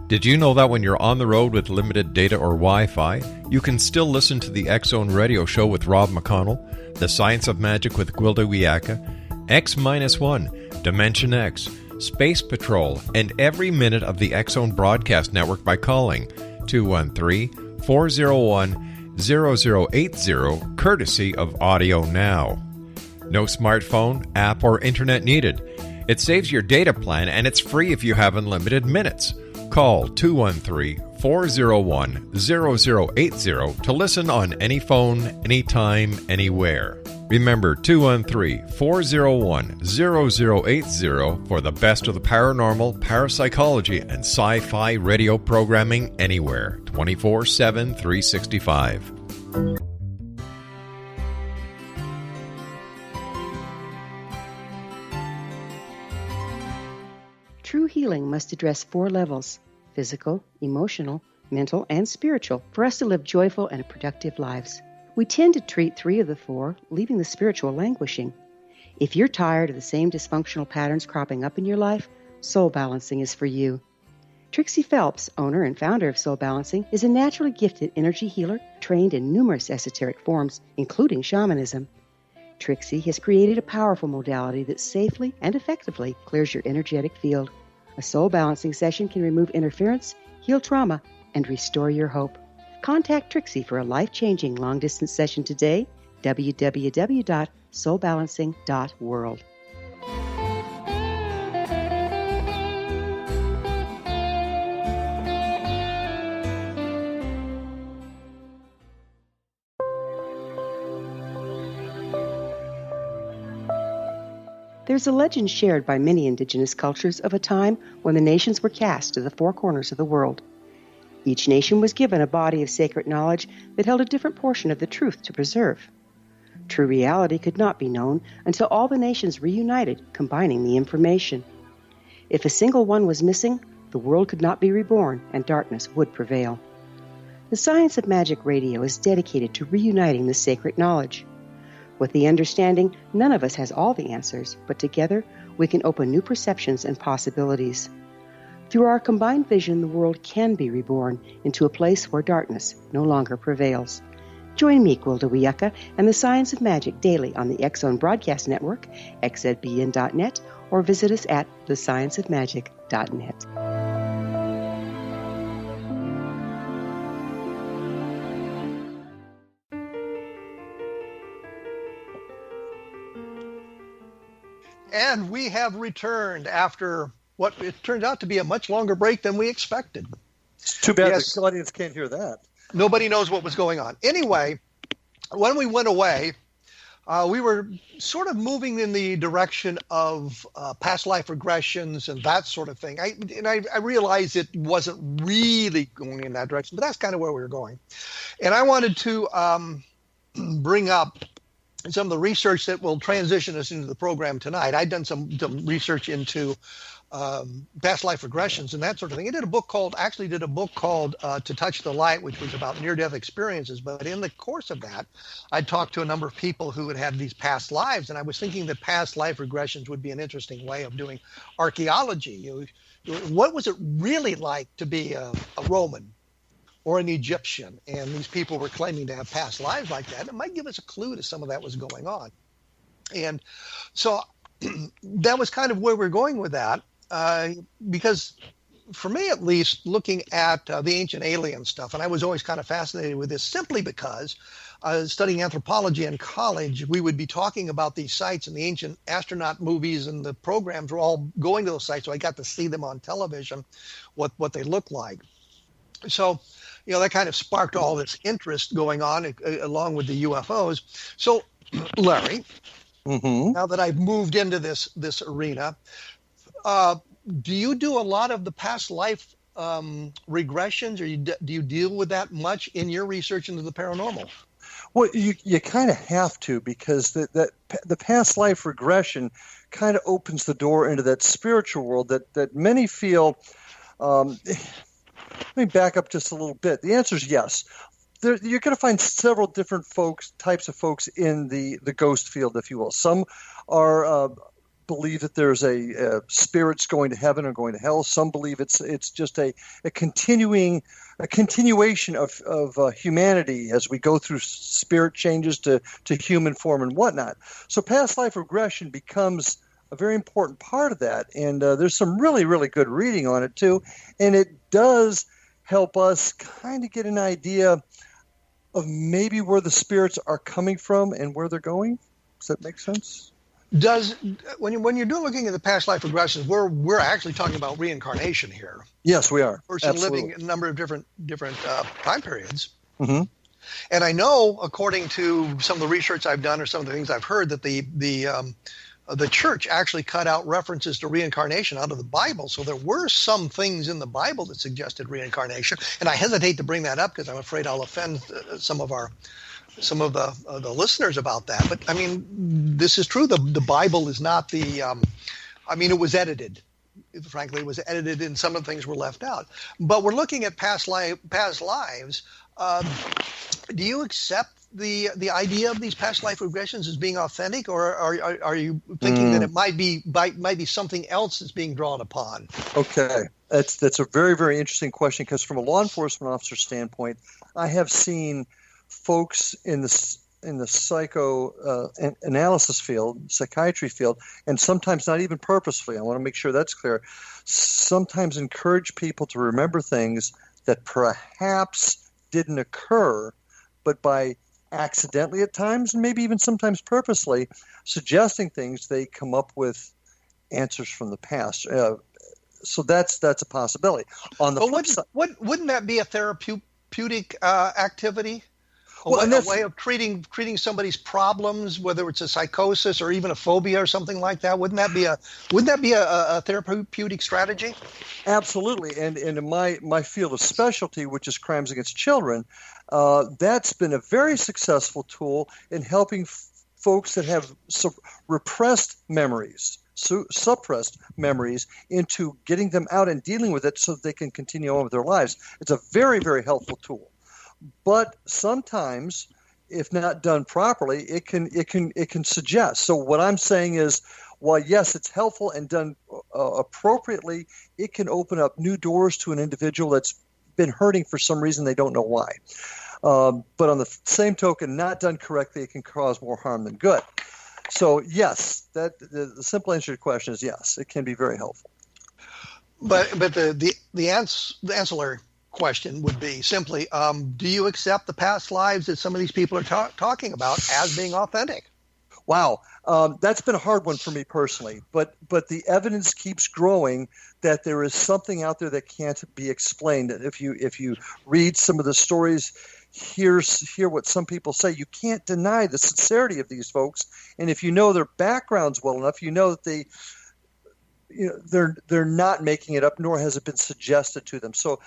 Did you know that when you're on the road with limited data or Wi-Fi, you can still listen to the X-Zone Radio Show with Rob McConnell, The Science of Magic with Gwilda Wiyaka, X-1, Dimension X, Space Patrol, and every minute of the X-Zone Broadcast Network by calling 213-401-0080, courtesy of Audio Now. No smartphone, app, or internet needed. It saves your data plan, and it's free if you have unlimited minutes. Call 213-401-0080 to listen on any phone, anytime, anywhere. Remember 213-401-0080 for the best of the paranormal, parapsychology, and sci-fi radio programming anywhere, 24/7, 365. True healing must address 4 levels: physical, emotional, mental, and spiritual, for us to live joyful and productive lives. We tend to treat 3 of the 4, leaving the spiritual languishing. If you're tired of the same dysfunctional patterns cropping up in your life, Soul Balancing is for you. Trixie Phelps, owner and founder of Soul Balancing, is a naturally gifted energy healer trained in numerous esoteric forms, including shamanism. Trixie has created a powerful modality that safely and effectively clears your energetic field. A Soul Balancing session can remove interference, heal trauma, and restore your hope. Contact Trixie for a life-changing long-distance session today, www.soulbalancing.world. There's a legend shared by many indigenous cultures of a time when the nations were cast to the 4 corners of the world. Each nation was given a body of sacred knowledge that held a different portion of the truth to preserve. True reality could not be known until all the nations reunited, combining the information. If a single one was missing, the world could not be reborn and darkness would prevail. The Science of Magic Radio is dedicated to reuniting the sacred knowledge. With the understanding, none of us has all the answers, but together we can open new perceptions and possibilities. Through our combined vision, the world can be reborn into a place where darkness no longer prevails. Join me, Gwilda Wiyaka, and the Science of Magic daily on the X-Zone Broadcast Network, xzbn.net, or visit us at thescienceofmagic.net. And we have returned after what it turned out to be a much longer break than we expected. It's too bad Yes. the audience can't hear that. Nobody knows what was going on. Anyway, when we went away, we were sort of moving in the direction of past life regressions and that sort of thing. I realized it wasn't really going in that direction, but that's kind of where we were going. And I wanted to bring up some of the research that will transition us into the program tonight. I'd done some research into past life regressions and that sort of thing. I did a book called To Touch the Light, which was about near-death experiences. But in the course of that, I talked to a number of people who had had these past lives, and I was thinking that past life regressions would be an interesting way of doing archaeology. What was it really like to be a Roman or an Egyptian? And these people were claiming to have past lives like that. It might give us a clue to some of that was going on. And so that was kind of where we're going with that. Because for me, at least, looking at the ancient alien stuff, and I was always kind of fascinated with this simply because studying anthropology in college, we would be talking about these sites, and the ancient astronaut movies and the programs were all going to those sites. So I got to see them on television, what they look like. So that kind of sparked all this interest going on along with the UFOs. So, Larry, now that I've moved into this arena, do you do a lot of the past life regressions, or do you deal with that much in your research into the paranormal? Well, you kind of have to, because the past life regression kind of opens the door into that spiritual world that many feel. Let me back up just a little bit. The answer is yes. You're going to find several different types of folks in the ghost field, if you will. Some are believe that there's a spirits going to heaven or going to hell. Some believe it's just a continuation of humanity as we go through spirit changes to human form and whatnot. So past life regression becomes a very important part of that, and there's some really, really good reading on it too, and it does help us kind of get an idea of maybe where the spirits are coming from and where they're going. Does that make sense? When you're looking at the past life regressions, we're actually talking about reincarnation here. Yes, we are. Person Absolutely. Living in a number of different time periods. Mm-hmm. And I know, according to some of the research I've done or some of the things I've heard, that the church actually cut out references to reincarnation out of the Bible. So there were some things in the Bible that suggested reincarnation. And I hesitate to bring that up because I'm afraid I'll offend some of the listeners about that. But I mean, this is true. The Bible is not it was edited. Frankly, it was edited and some of the things were left out. But we're looking at past lives. Do you accept the idea of these past life regressions as being authentic, or are you thinking that it might be something else that's being drawn upon? Okay, that's a very, very interesting question, because from a law enforcement officer standpoint, I have seen folks in the psychoanalysis field, psychiatry field, and sometimes not even purposefully, I want to make sure that's clear, sometimes encourage people to remember things that perhaps didn't occur, but by accidentally at times, and maybe even sometimes purposely, suggesting things, they come up with answers from the past. So that's a possibility. On the flip side, wouldn't that be a therapeutic activity? A way of treating somebody's problems, whether it's a psychosis or even a phobia or something like that. Wouldn't that be a therapeutic strategy? Absolutely. And in my field of specialty, which is crimes against children, that's been a very successful tool in helping folks that have repressed memories, suppressed memories, into getting them out and dealing with it so that they can continue on with their lives. It's a very, very helpful tool. But sometimes, if not done properly, it can suggest. So what I'm saying is, while yes, it's helpful and done appropriately, it can open up new doors to an individual that's been hurting for some reason they don't know why. But on the same token, not done correctly, it can cause more harm than good. So yes, the simple answer to your question is yes, it can be very helpful. But the ancillary question would be simply, do you accept the past lives that some of these people are talking about as being authentic? Wow, that's been a hard one for me personally, but the evidence keeps growing that there is something out there that can't be explained. And if you read some of the stories, hear what some people say, you can't deny the sincerity of these folks. And if you know their backgrounds well enough, you know that they're not making it up, nor has it been suggested to them. So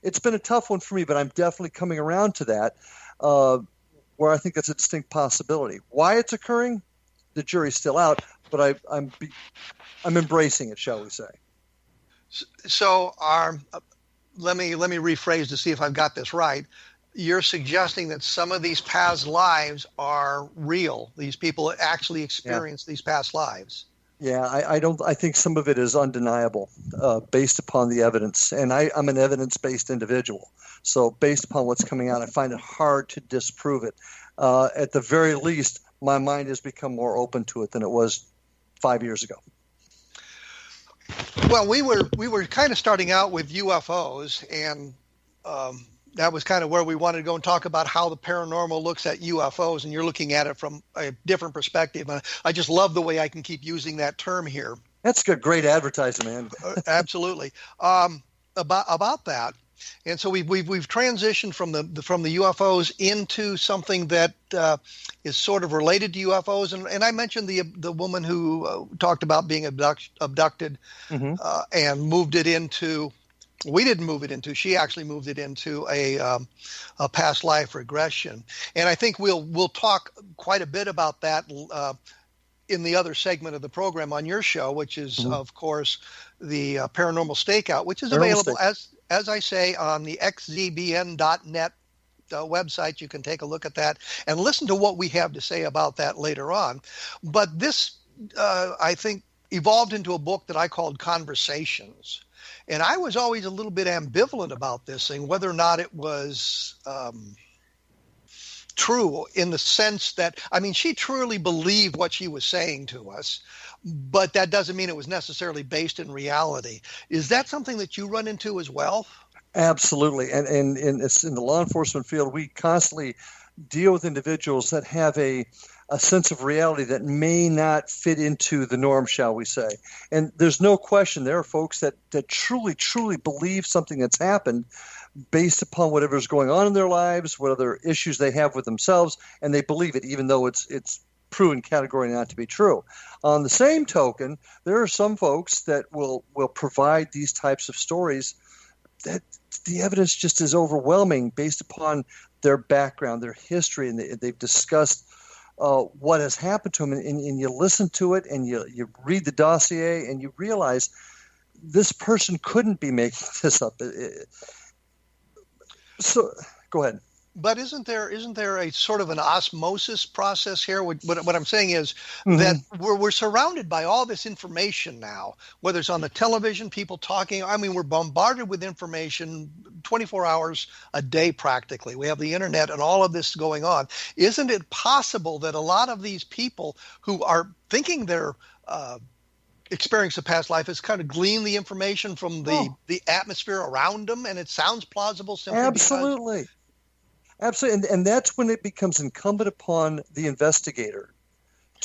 it's been a tough one for me, but I'm definitely coming around to that, where I think that's a distinct possibility. Why it's occurring, the jury's still out, but I'm embracing it, shall we say? So let me rephrase to see if I've got this right. You're suggesting that some of these past lives are real. These people actually experience these past lives. Yeah, I think some of it is undeniable based upon the evidence. And I'm an evidence-based individual. So based upon what's coming out, I find it hard to disprove it. At the very least, my mind has become more open to it than it was 5 years ago. Well, we were kind of starting out with UFOs, and that was kind of where we wanted to go and talk about how the paranormal looks at UFOs, and you're looking at it from a different perspective. And I just love the way I can keep using that term here. That's good, great advertising, man. Absolutely. About that, And so we've transitioned from the UFOs into something that is sort of related to UFOs. And I mentioned the woman who talked about being abducted and moved it into. We didn't move it into. She actually moved it into a past life regression. And I think we'll talk quite a bit about that in the other segment of the program on your show, which is of course the Paranormal Stakeout, which is available as I say on the xzbn.net website. You can take a look at that and listen to what we have to say about that later on. But this, I think, evolved into a book that I called Conversations. And I was always a little bit ambivalent about this thing, whether or not it was true, in the sense that, I mean, she truly believed what she was saying to us, but that doesn't mean it was necessarily based in reality. Is that something that you run into as well? Absolutely. And it's in the law enforcement field, we constantly deal with individuals that have a sense of reality that may not fit into the norm, shall we say. And there's no question there are folks that truly, truly believe something that's happened based upon whatever's going on in their lives, what other issues they have with themselves, and they believe it, even though it's proven category not to be true. On the same token, there are some folks that will provide these types of stories that the evidence just is overwhelming based upon their background, their history, and they've discussed what has happened to them, and you listen to it, and you read the dossier, and you realize this person couldn't be making this up. So, go ahead. But isn't there a sort of an osmosis process here? What I'm saying is that we're surrounded by all this information now, whether it's on the television, people talking. I mean, we're bombarded with information 24 hours a day practically. We have the internet and all of this going on. Isn't it possible that a lot of these people who are thinking they're experience of past life has kind of gleaned the information from the atmosphere around them, and it sounds plausible simply Absolutely. Absolutely, and that's when it becomes incumbent upon the investigator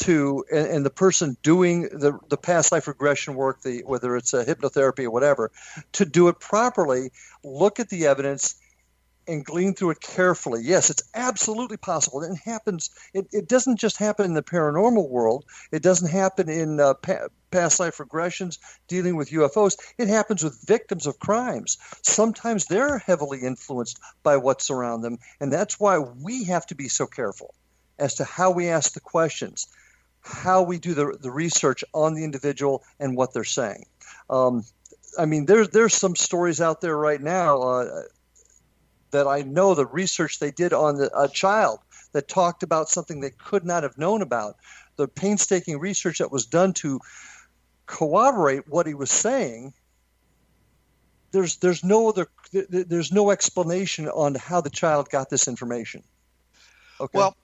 and the person doing the past life regression work, whether it's a hypnotherapy or whatever, to do it properly, look at the evidence, and glean through it carefully. Yes, it's absolutely possible. It happens. It doesn't just happen in the paranormal world. It doesn't happen in past life regressions dealing with UFOs. It happens with victims of crimes. Sometimes they're heavily influenced by what's around them, and that's why we have to be so careful as to how we ask the questions, how we do the research on the individual and what they're saying. I mean, there's some stories out there right now that I know the research they did on a child that talked about something they could not have known about. The painstaking research that was done to corroborate what he was saying. There's no explanation on how the child got this information. Okay. Well,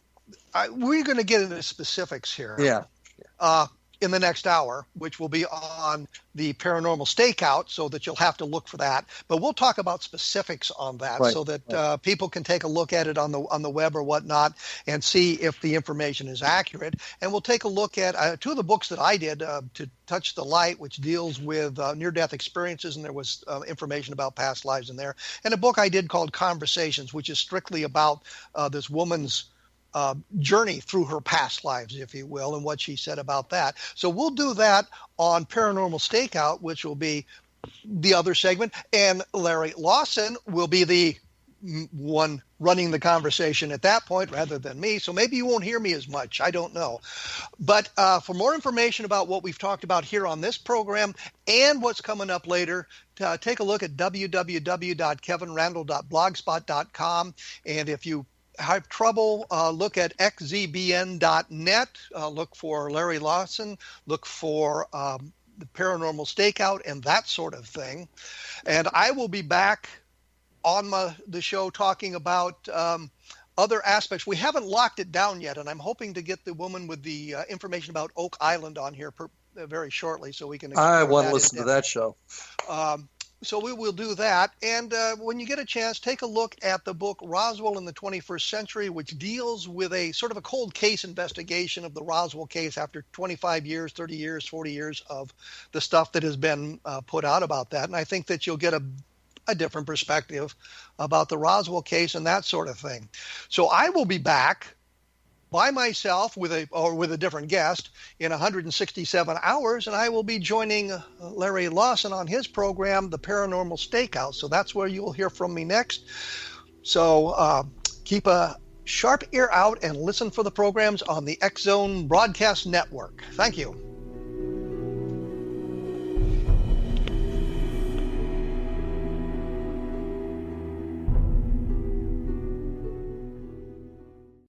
we're going to get into specifics here. Yeah. In the next hour, which will be on the Paranormal Stakeout, so that you'll have to look for that. But we'll talk about specifics on that, so that people can take a look at it on the web or whatnot and see if the information is accurate. And we'll take a look at two of the books that I did, To Touch the Light, which deals with near-death experiences, and there was information about past lives in there, and a book I did called Conversations, which is strictly about this woman's journey through her past lives, if you will, and what she said about that. So we'll do that on Paranormal Stakeout, which will be the other segment, and Larry Lawson will be the one running the conversation at that point rather than me. So maybe you won't hear me as much. I don't know. But for more information about what we've talked about here on this program and what's coming up later, take a look at www.kevinrandle.blogspot.com. And if you have trouble, look at xzbn.net, look for Larry Lawson, look for the Paranormal Stakeout and that sort of thing. And I will be back on the show talking about other aspects. We haven't locked it down yet, and I'm hoping to get the woman with the information about Oak Island on here very shortly, so we can I want to listen to that show. So we will do that. And when you get a chance, take a look at the book Roswell in the 21st Century, which deals with a sort of a cold case investigation of the Roswell case after 25 years, 30 years, 40 years of the stuff that has been put out about that. And I think that you'll get a a different perspective about the Roswell case and that sort of thing. So I will be back by myself with a different guest in 167 hours, and I will be joining Larry Lawson on his program, The Paranormal Stakeout. So that's where you will hear from me next. So keep a sharp ear out and listen for the programs on the X Zone Broadcast Network. Thank you.